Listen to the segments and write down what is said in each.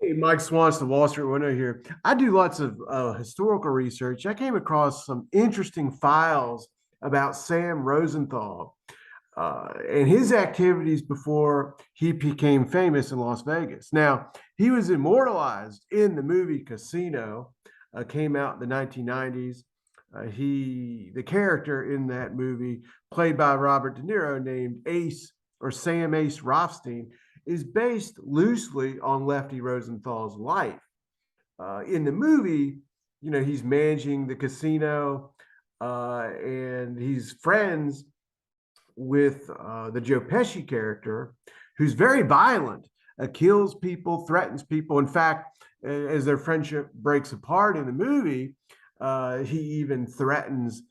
Hey, Mike Swanson, Wall Street Window here. I do lots of historical research. I came across some interesting files about Sam Rosenthal and his activities before he became famous in Las Vegas. Now, he was immortalized in the movie Casino, came out in the 1990s. The character in that movie, played by Robert De Niro, named Ace or Sam Ace Rothstein, is based loosely on Lefty Rosenthal's life. In the movie, he's managing the casino and he's friends with the Joe Pesci character, who's very violent, kills people, threatens people. In fact, as their friendship breaks apart in the movie, he even threatens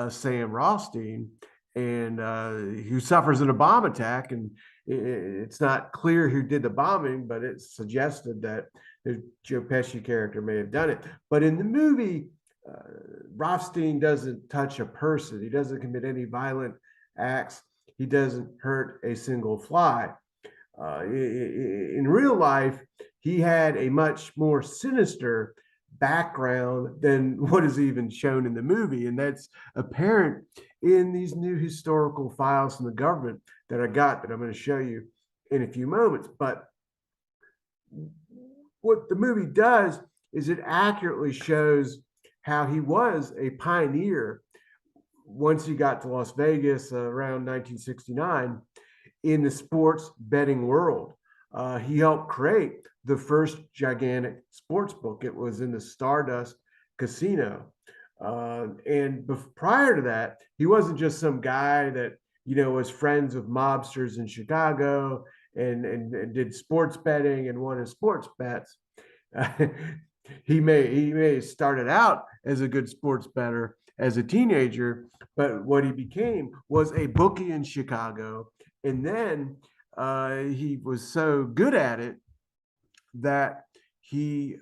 Sam Rothstein, and who suffers an bomb attack. And it's not clear who did the bombing, but it's suggested that the Joe Pesci character may have done it. But in the movie, Rothstein doesn't touch a person. He doesn't commit any violent acts. He doesn't hurt a single fly. In real life, he had a much more sinister background than what is even shown in the movie. And that's apparent in these new historical files from the government that I got that I'm going to show you in a few moments. But what the movie does is it accurately shows how he was a pioneer once he got to Las Vegas around 1969 in the sports betting world. He helped create the first gigantic sports book. It was in the Stardust Casino. And prior to that, he wasn't just some guy that was friends with mobsters in Chicago and did sports betting and won his sports bets. He may have started out as a good sports bettor as a teenager, but what he became was a bookie in Chicago. And then he was so good at it that he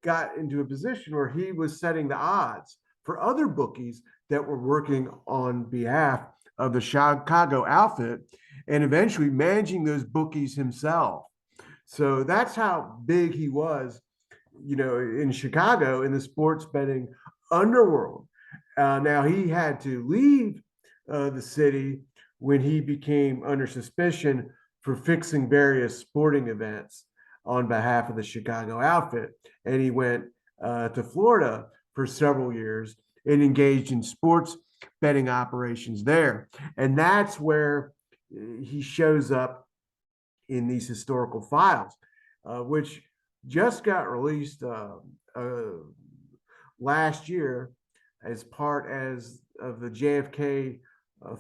got into a position where he was setting the odds for other bookies that were working on behalf of the Chicago outfit and eventually managing those bookies himself. So that's how big he was, in Chicago in the sports betting underworld. Now he had to leave the city when he became under suspicion for fixing various sporting events on behalf of the Chicago outfit. And he went to Florida for several years and engaged in sports betting operations there. And that's where he shows up in these historical files, which just got released last year as part as of the JFK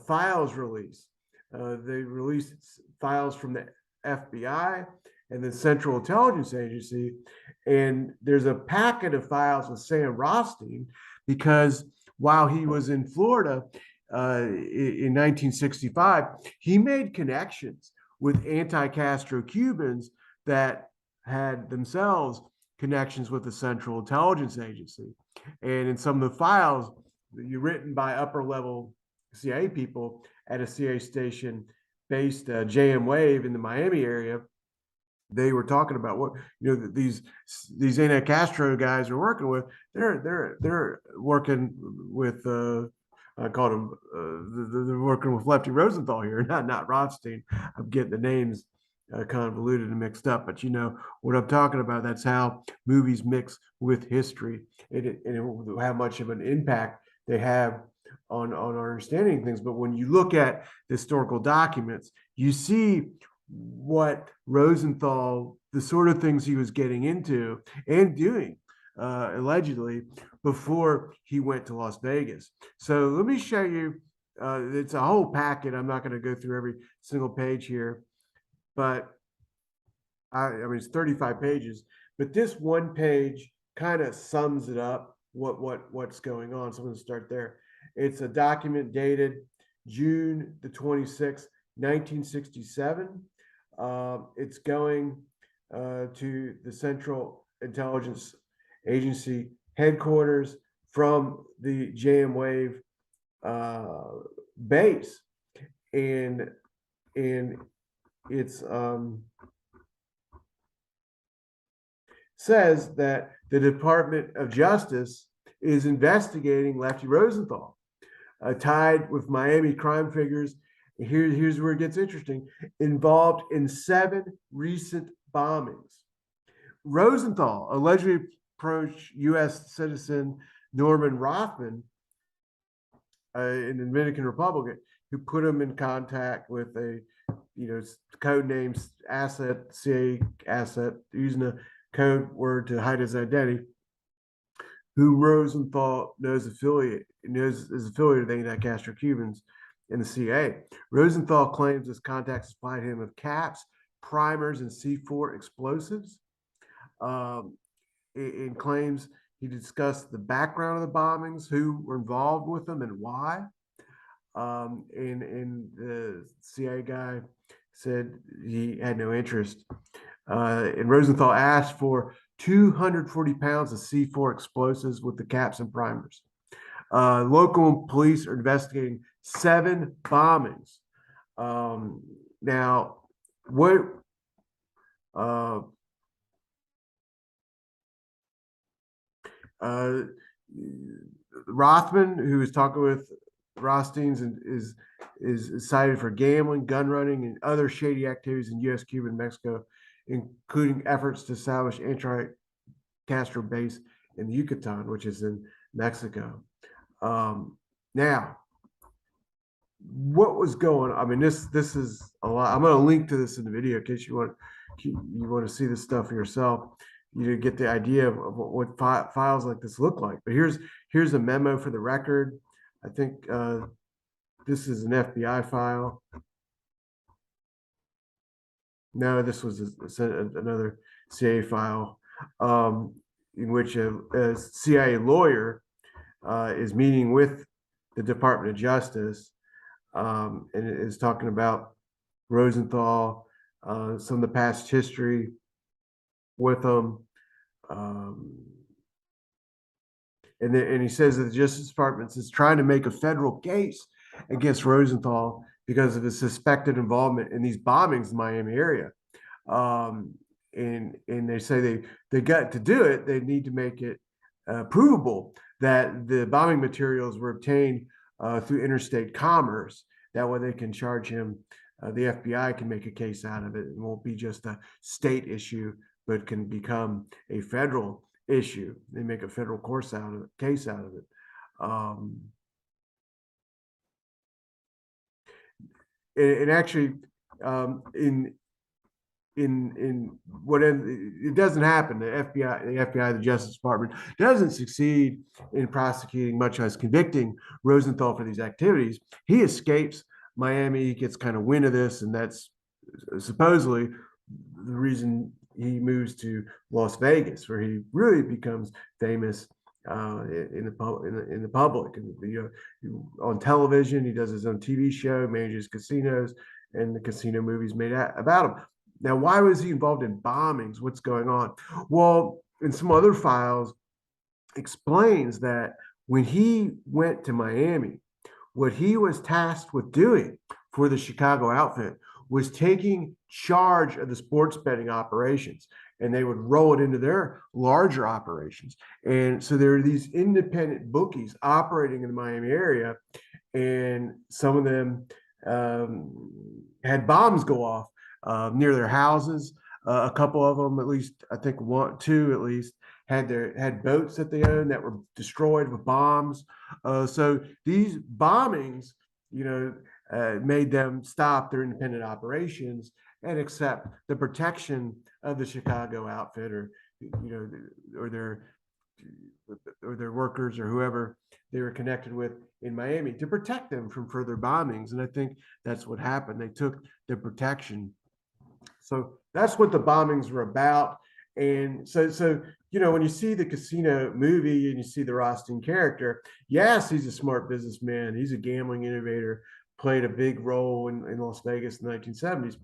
files release. They released files from the FBI and the Central Intelligence Agency, and there's a packet of files with Sam Rothstein because while he was in Florida in 1965, he made connections with anti-Castro Cubans that had themselves connections with the Central Intelligence Agency. And in some of the files written by upper level CIA people at a CIA station based JM Wave in the Miami area, they were talking about what these anti-Castro guys are working with. They're working with I called them they're working with Lefty Rosenthal here, not Rothstein. I'm getting the names convoluted and mixed up, but you know what I'm talking about. That's how movies mix with history and how much of an impact they have on our understanding things. But when you look at the historical documents, you see what Rosenthal, the sort of things he was getting into and doing allegedly before he went to Las Vegas. So let me show you. It's a whole packet. I'm not going to go through every single page here, but I mean it's 35 pages. But this one page kind of sums it up. What's going on? So I'm going to start there. It's a document dated June the 26th, 1967. It's going to the Central Intelligence Agency headquarters from the JM Wave base, and it's says that the Department of Justice is investigating Lefty Rosenthal, tied with Miami crime figures. Here's where it gets interesting. Involved in 7 recent bombings. Rosenthal allegedly approached U.S. citizen Norman Rothman in the Dominican Republic, who put him in contact with a, code name asset, CIA asset, using a code word to hide his identity, who Rosenthal knows is affiliated with the anti-Castro Cubans in the CIA. Rosenthal claims his contacts supplied him with caps, primers, and C4 explosives. It claims he discussed the background of the bombings, who were involved with them, and why. And the CIA guy said he had no interest. And Rosenthal asked for 240 pounds of C4 explosives with the caps and primers. Local police are investigating 7 bombings. Now, what Rothman, who is talking with Rothstein's, is cited for gambling, gun running, and other shady activities in U.S., Cuba, and Mexico, including efforts to establish anti-Castro base in the Yucatan, which is in Mexico. Now, what was going on? I mean, this is a lot. I'm going to link to this in the video in case you want to see this stuff for yourself. You get the idea of what files like this look like. But here's a memo for the record. I think this is an FBI file. No, this was another CIA file, in which a CIA lawyer is meeting with the Department of Justice, and is talking about Rosenthal, some of the past history with them. And he says that the Justice Department is trying to make a federal case against Rosenthal because of his suspected involvement in these bombings in the Miami area. And they say they got to do it. They need to make it provable that the bombing materials were obtained through interstate commerce. That way they can charge him. The FBI can make a case out of it. It won't be just a state issue, but can become a federal issue. They make a federal case out of it. And actually, in what it doesn't happen. The FBI, the Justice Department doesn't succeed in prosecuting, much as convicting Rosenthal for these activities. He escapes Miami. He gets kind of wind of this, and that's supposedly the reason he moves to Las Vegas, where he really becomes famous in the public, and on television. He does his own TV show, manages casinos, and the casino movies made about him. Now, why was he involved in bombings? What's going on? Well, in some other files, explains that when he went to Miami, what he was tasked with doing for the Chicago outfit was taking charge of the sports betting operations, and they would roll it into their larger operations. And so there are these independent bookies operating in the Miami area, and some of them had bombs go off near their houses. A couple of them, at least, I think two at least, had boats that they owned that were destroyed with bombs. So these bombings, made them stop their independent operations and accept the protection of the Chicago outfit, or their workers, or whoever they were connected with in Miami, to protect them from further bombings. And I think that's what happened. They took the protection. So that's what the bombings were about. And so when you see the Casino movie and you see the Rothstein character, yes, he's a smart businessman. He's a gambling innovator, played a big role in Las Vegas in the 1970s.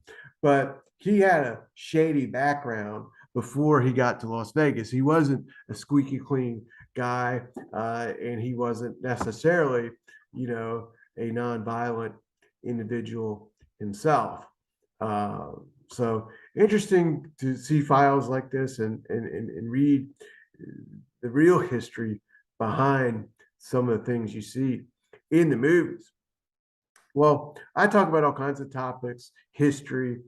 But he had a shady background before he got to Las Vegas. He wasn't a squeaky clean guy, and he wasn't necessarily, a nonviolent individual himself. So interesting to see files like this and read the real history behind some of the things you see in the movies. Well, I talk about all kinds of topics, history,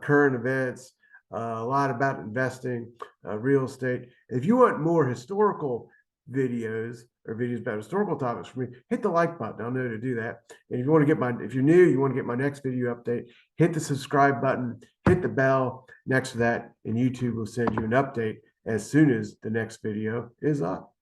current events, a lot about investing, real estate. If you want more historical videos or videos about historical topics from me, hit the like button. I'll know to do that. And if you want to get if you're new, you want to get my next video update, hit the subscribe button, hit the bell next to that, and YouTube will send you an update as soon as the next video is up.